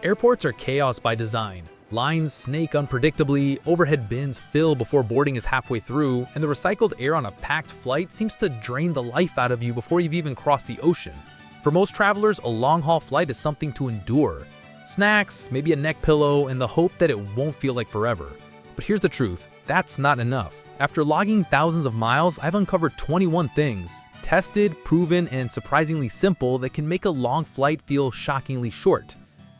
Airports are chaos by design. Lines snake unpredictably, overhead bins fill before boarding is halfway through, and the recycled air on a packed flight seems to drain the life out of you before you've even crossed the ocean. For most travelers, a long-haul flight is something to endure. Snacks, maybe a neck pillow, and the hope that it won't feel like forever. But here's the truth, that's not enough. After logging thousands of miles, I've uncovered 21 things, tested, proven, and surprisingly simple, that can make a long flight feel shockingly short.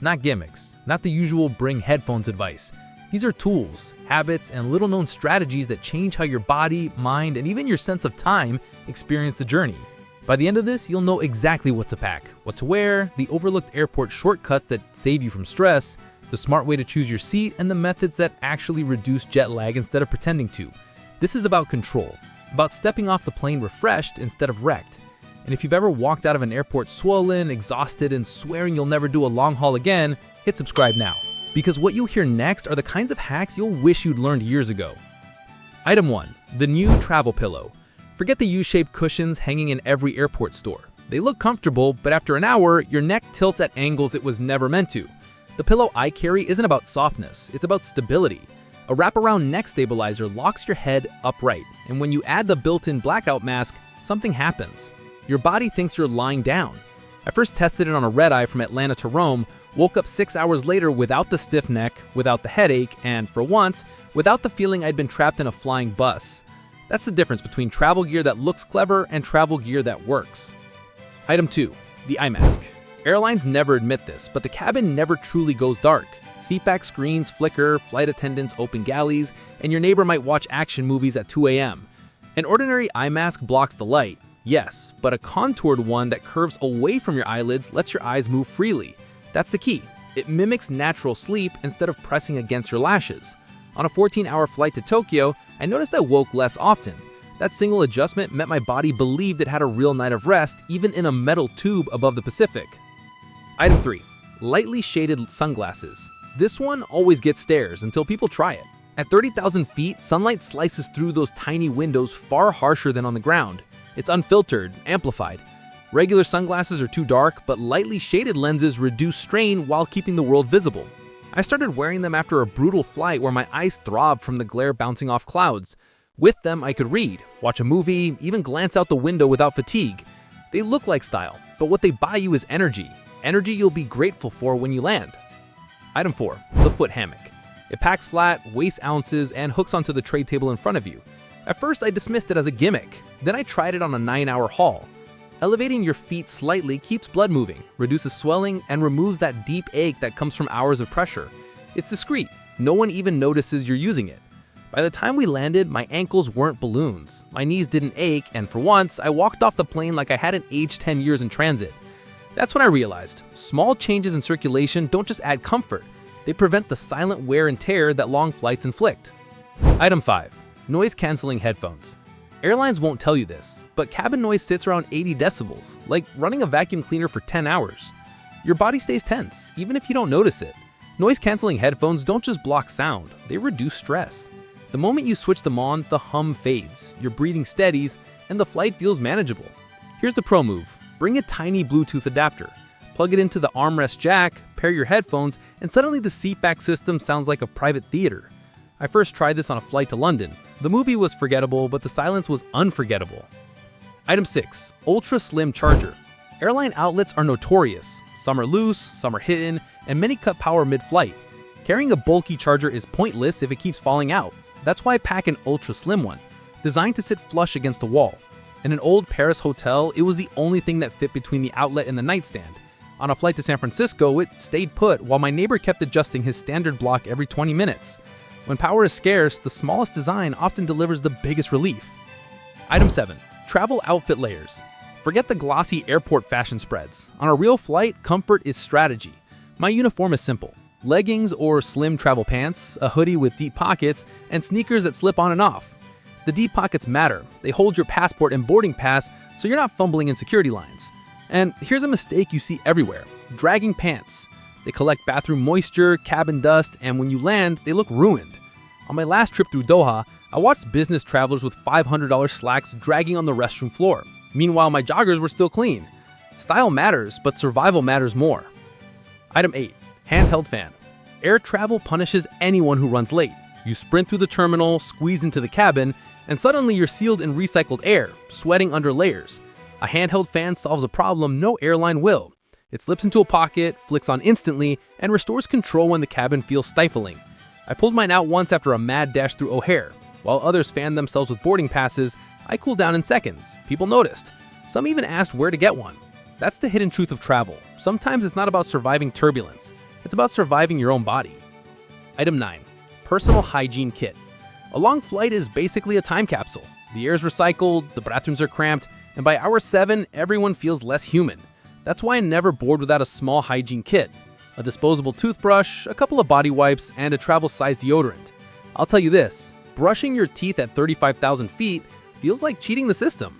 Not gimmicks, not the usual bring headphones advice. These are tools, habits, and little-known strategies that change how your body, mind, and even your sense of time experience the journey. By the end of this, you'll know exactly what to pack, what to wear, the overlooked airport shortcuts that save you from stress, the smart way to choose your seat, and the methods that actually reduce jet lag instead of pretending to. This is about control, about stepping off the plane refreshed instead of wrecked. And if you've ever walked out of an airport swollen, exhausted, and swearing you'll never do a long haul again, hit subscribe now. Because what you'll hear next are the kinds of hacks you'll wish you'd learned years ago. Item 1. The new travel pillow. Forget the U-shaped cushions hanging in every airport store. They look comfortable, but after an hour, your neck tilts at angles it was never meant to. The pillow I carry isn't about softness, it's about stability. A wraparound neck stabilizer locks your head upright, and when you add the built-in blackout mask, something happens. Your body thinks you're lying down. I first tested it on a red-eye from Atlanta to Rome, woke up 6 hours later without the stiff neck, without the headache, and for once, without the feeling I'd been trapped in a flying bus. That's the difference between travel gear that looks clever and travel gear that works. Item 2. The eye mask. Airlines never admit this, but the cabin never truly goes dark. Seatback screens flicker, flight attendants open galleys, and your neighbor might watch action movies at 2 a.m. An ordinary eye mask blocks the light, yes, but a contoured one that curves away from your eyelids lets your eyes move freely. That's the key. It mimics natural sleep instead of pressing against your lashes. On a 14-hour flight to Tokyo, I noticed I woke less often. That single adjustment meant my body believed it had a real night of rest, even in a metal tube above the Pacific. Item 3. Lightly shaded sunglasses. This one always gets stares until people try it. At 30,000 feet, sunlight slices through those tiny windows far harsher than on the ground. It's unfiltered, amplified. Regular sunglasses are too dark, but lightly shaded lenses reduce strain while keeping the world visible. I started wearing them after a brutal flight where my eyes throbbed from the glare bouncing off clouds. With them, I could read, watch a movie, even glance out the window without fatigue. They look like style, but what they buy you is energy. Energy you'll be grateful for when you land. Item 4. The foot hammock. It packs flat, weighs ounces, and hooks onto the tray table in front of you. At first, I dismissed it as a gimmick. Then I tried it on a 9-hour haul. Elevating your feet slightly keeps blood moving, reduces swelling, and removes that deep ache that comes from hours of pressure. It's discreet. No one even notices you're using it. By the time we landed, my ankles weren't balloons. My knees didn't ache, and for once, I walked off the plane like I hadn't aged 10 years in transit. That's when I realized, small changes in circulation don't just add comfort, they prevent the silent wear and tear that long flights inflict. Item 5. Noise-canceling headphones. Airlines won't tell you this, but cabin noise sits around 80 decibels, like running a vacuum cleaner for 10 hours. Your body stays tense, even if you don't notice it. Noise-canceling headphones don't just block sound, they reduce stress. The moment you switch them on, the hum fades, your breathing steadies, and the flight feels manageable. Here's the pro move. Bring a tiny Bluetooth adapter. Plug it into the armrest jack, pair your headphones, and suddenly the seatback system sounds like a private theater. I first tried this on a flight to London. The movie was forgettable, but the silence was unforgettable. Item 6. Ultra Slim Charger. Airline outlets are notorious. Some are loose, some are hidden, and many cut power mid-flight. Carrying a bulky charger is pointless if it keeps falling out. That's why I pack an ultra slim one, designed to sit flush against the wall. In an old Paris hotel, it was the only thing that fit between the outlet and the nightstand. On a flight to San Francisco, it stayed put while my neighbor kept adjusting his standard block every 20 minutes. When power is scarce, the smallest design often delivers the biggest relief. Item 7. Travel outfit layers. Forget the glossy airport fashion spreads. On a real flight, comfort is strategy. My uniform is simple. Leggings or slim travel pants, a hoodie with deep pockets, and sneakers that slip on and off. The deep pockets matter. They hold your passport and boarding pass so you're not fumbling in security lines. And here's a mistake you see everywhere: dragging pants. They collect bathroom moisture, cabin dust, and when you land, they look ruined. On my last trip through Doha, I watched business travelers with $500 slacks dragging on the restroom floor. Meanwhile, my joggers were still clean. Style matters, but survival matters more. Item 8. Handheld fan. Air travel punishes anyone who runs late. You sprint through the terminal, squeeze into the cabin, and suddenly you're sealed in recycled air, sweating under layers. A handheld fan solves a problem no airline will. It slips into a pocket, flicks on instantly, and restores control when the cabin feels stifling. I pulled mine out once after a mad dash through O'Hare. While others fanned themselves with boarding passes, I cooled down in seconds. People noticed. Some even asked where to get one. That's the hidden truth of travel. Sometimes it's not about surviving turbulence. It's about surviving your own body. Item 9. Personal hygiene kit. A long flight is basically a time capsule. The air is recycled, the bathrooms are cramped, and by hour 7, everyone feels less human. That's why I never board without a small hygiene kit. A disposable toothbrush, a couple of body wipes, and a travel-sized deodorant. I'll tell you this, brushing your teeth at 35,000 feet feels like cheating the system.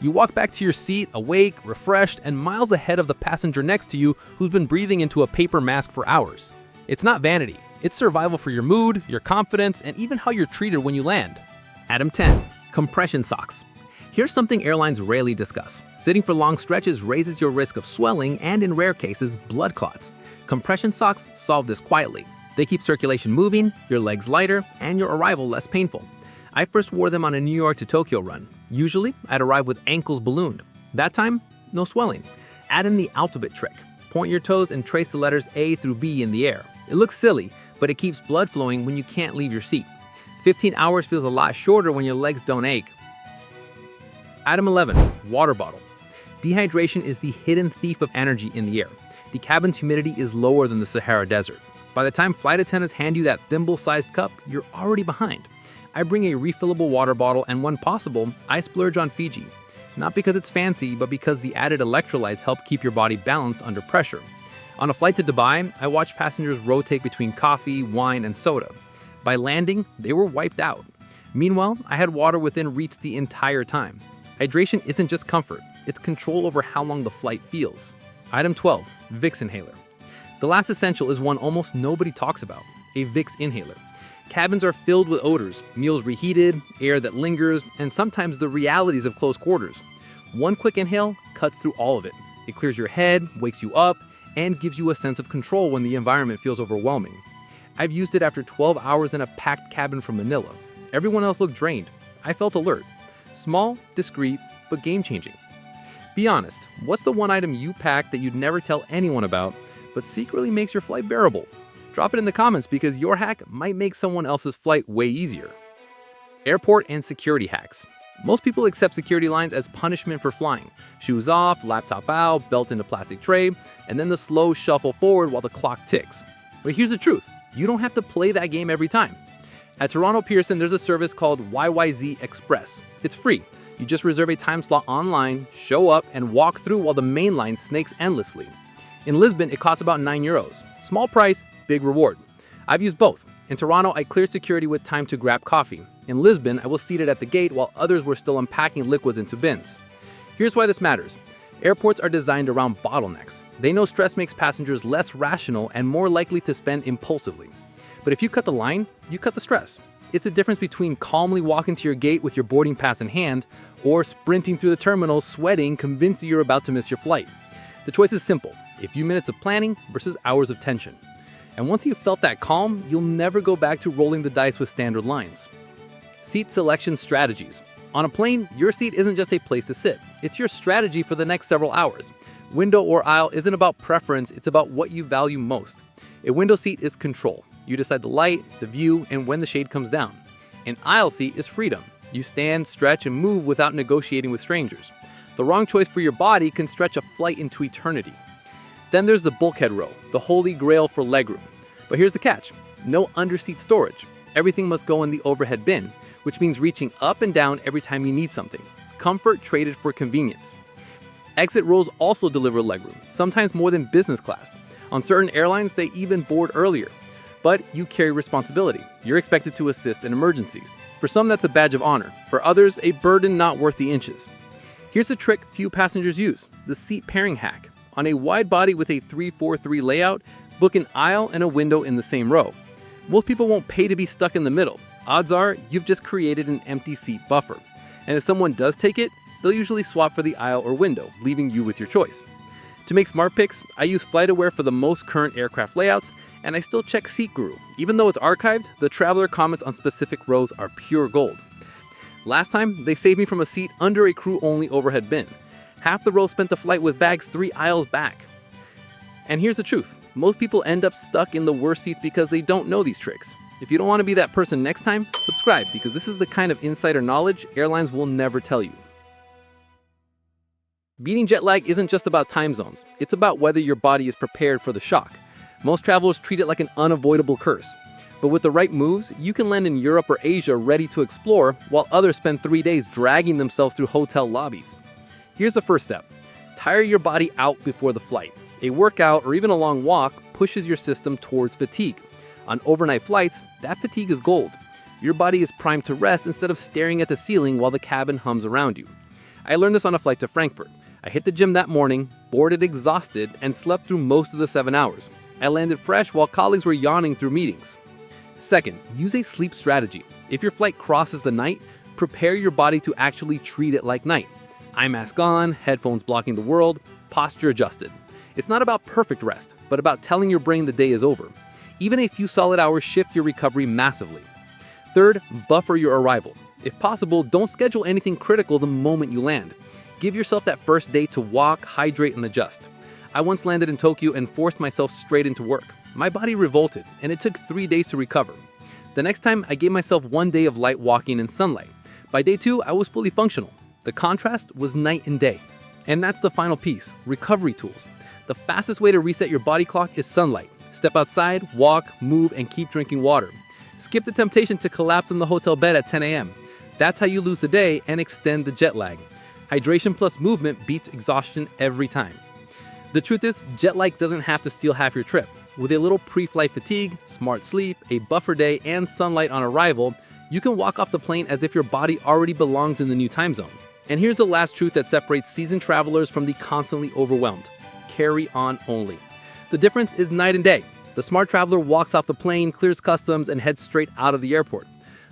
You walk back to your seat, awake, refreshed, and miles ahead of the passenger next to you who's been breathing into a paper mask for hours. It's not vanity. It's survival for your mood, your confidence, and even how you're treated when you land. Item 10. Compression socks. Here's something airlines rarely discuss. Sitting for long stretches raises your risk of swelling and, in rare cases, blood clots. Compression socks solve this quietly. They keep circulation moving, your legs lighter, and your arrival less painful. I first wore them on a New York to Tokyo run. Usually, I'd arrive with ankles ballooned. That time, no swelling. Add in the alphabet trick. Point your toes and trace the letters A through B in the air. It looks silly, but it keeps blood flowing when you can't leave your seat. 15 hours feels a lot shorter when your legs don't ache. Item 11. Water bottle. Dehydration is the hidden thief of energy in the air. The cabin's humidity is lower than the Sahara Desert. By the time flight attendants hand you that thimble-sized cup, you're already behind. I bring a refillable water bottle, and when possible, I splurge on Fiji. Not because it's fancy, but because the added electrolytes help keep your body balanced under pressure. On a flight to Dubai, I watched passengers rotate between coffee, wine, and soda. By landing, they were wiped out. Meanwhile, I had water within reach the entire time. Hydration isn't just comfort, it's control over how long the flight feels. Item 12. Vicks inhaler. The last essential is one almost nobody talks about, a Vicks inhaler. Cabins are filled with odors, meals reheated, air that lingers, and sometimes the realities of close quarters. One quick inhale cuts through all of it. It clears your head, wakes you up, and gives you a sense of control when the environment feels overwhelming. I've used it after 12 hours in a packed cabin from Manila. Everyone else looked drained. I felt alert. Small, discreet, but game-changing. Be honest, what's the one item you pack that you'd never tell anyone about, but secretly makes your flight bearable? Drop it in the comments because your hack might make someone else's flight way easier. Airport and security hacks. Most people accept security lines as punishment for flying. Shoes off, laptop out, belt in a plastic tray, and then the slow shuffle forward while the clock ticks. But here's the truth. You don't have to play that game every time. At Toronto Pearson, there's a service called YYZ Express. It's free. You just reserve a time slot online, show up, and walk through while the main line snakes endlessly. In Lisbon, it costs about €9. Small price, big reward. I've used both. In Toronto, I cleared security with time to grab coffee. In Lisbon, I was seated at the gate while others were still unpacking liquids into bins. Here's why this matters. Airports are designed around bottlenecks. They know stress makes passengers less rational and more likely to spend impulsively. But if you cut the line, you cut the stress. It's the difference between calmly walking to your gate with your boarding pass in hand or sprinting through the terminal sweating, convinced you're about to miss your flight. The choice is simple. A few minutes of planning versus hours of tension. And once you've felt that calm, you'll never go back to rolling the dice with standard lines. Seat selection strategies. On a plane, your seat isn't just a place to sit. It's your strategy for the next several hours. Window or aisle isn't about preference, it's about what you value most. A window seat is control. You decide the light, the view, and when the shade comes down. An aisle seat is freedom. You stand, stretch, and move without negotiating with strangers. The wrong choice for your body can stretch a flight into eternity. Then there's the bulkhead row, the holy grail for legroom. But here's the catch. No underseat storage. Everything must go in the overhead bin, which means reaching up and down every time you need something. Comfort traded for convenience. Exit rows also deliver legroom, sometimes more than business class. On certain airlines, they even board earlier. But you carry responsibility. You're expected to assist in emergencies. For some, that's a badge of honor. For others, a burden not worth the inches. Here's a trick few passengers use, the seat pairing hack. On a wide body with a 3-4-3 layout, book an aisle and a window in the same row. Most people won't pay to be stuck in the middle. Odds are you've just created an empty seat buffer. And if someone does take it, they'll usually swap for the aisle or window, leaving you with your choice. To make smart picks, I use FlightAware for the most current aircraft layouts, and I still check SeatGuru. Even though it's archived, the traveler comments on specific rows are pure gold. Last time, they saved me from a seat under a crew-only overhead bin. Half the row spent the flight with bags 3 aisles back. And here's the truth. Most people end up stuck in the worst seats because they don't know these tricks. If you don't want to be that person next time, subscribe, because this is the kind of insider knowledge airlines will never tell you. Beating jet lag isn't just about time zones. It's about whether your body is prepared for the shock. Most travelers treat it like an unavoidable curse. But with the right moves, you can land in Europe or Asia ready to explore, while others spend 3 days dragging themselves through hotel lobbies. Here's the first step. Tire your body out before the flight. A workout or even a long walk pushes your system towards fatigue. On overnight flights, that fatigue is gold. Your body is primed to rest instead of staring at the ceiling while the cabin hums around you. I learned this on a flight to Frankfurt. I hit the gym that morning, boarded exhausted, and slept through most of the 7 hours. I landed fresh while colleagues were yawning through meetings. Second, use a sleep strategy. If your flight crosses the night, prepare your body to actually treat it like night. Eye mask on, headphones blocking the world, posture adjusted. It's not about perfect rest, but about telling your brain the day is over. Even a few solid hours shift your recovery massively. Third, buffer your arrival. If possible, don't schedule anything critical the moment you land. Give yourself that first day to walk, hydrate, and adjust. I once landed in Tokyo and forced myself straight into work. My body revolted, and it took 3 days to recover. The next time, I gave myself 1 day of light walking in sunlight. By day 2, I was fully functional. The contrast was night and day. And that's the final piece, recovery tools. The fastest way to reset your body clock is sunlight. Step outside, walk, move, and keep drinking water. Skip the temptation to collapse in the hotel bed at 10 a.m. That's how you lose the day and extend the jet lag. Hydration plus movement beats exhaustion every time. The truth is, jet lag doesn't have to steal half your trip. With a little pre-flight fatigue, smart sleep, a buffer day, and sunlight on arrival, you can walk off the plane as if your body already belongs in the new time zone. And here's the last truth that separates seasoned travelers from the constantly overwhelmed. Carry on only. The difference is night and day. The smart traveler walks off the plane, clears customs, and heads straight out of the airport.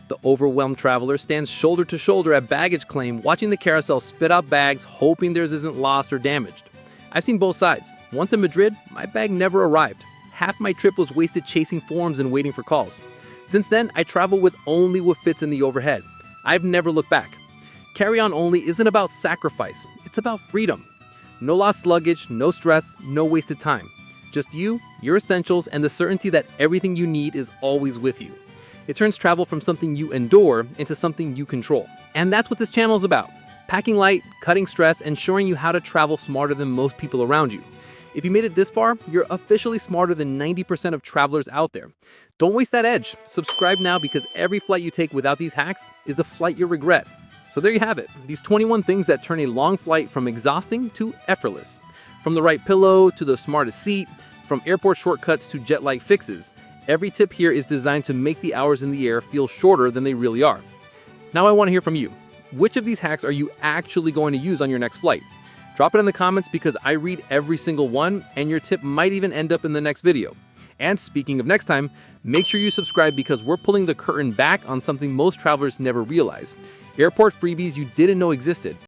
The overwhelmed traveler stands shoulder to shoulder at baggage claim, watching the carousel spit out bags, hoping theirs isn't lost or damaged. I've seen both sides. Once in Madrid, my bag never arrived. Half my trip was wasted chasing forms and waiting for calls. Since then, I travel with only what fits in the overhead. I've never looked back. Carry on only isn't about sacrifice. It's about freedom. No lost luggage, no stress, no wasted time. Just you, your essentials, and the certainty that everything you need is always with you. It turns travel from something you endure into something you control. And that's what this channel is about. Packing light, cutting stress, and showing you how to travel smarter than most people around you. If you made it this far, you're officially smarter than 90% of travelers out there. Don't waste that edge. Subscribe now, because every flight you take without these hacks is a flight you'll regret. So there you have it, these 21 things that turn a long flight from exhausting to effortless. From the right pillow to the smartest seat, from airport shortcuts to jet-lag fixes, every tip here is designed to make the hours in the air feel shorter than they really are. Now I want to hear from you. Which of these hacks are you actually going to use on your next flight? Drop it in the comments, because I read every single one, and your tip might even end up in the next video. And speaking of next time, make sure you subscribe, because we're pulling the curtain back on something most travelers never realize. Airport freebies you didn't know existed.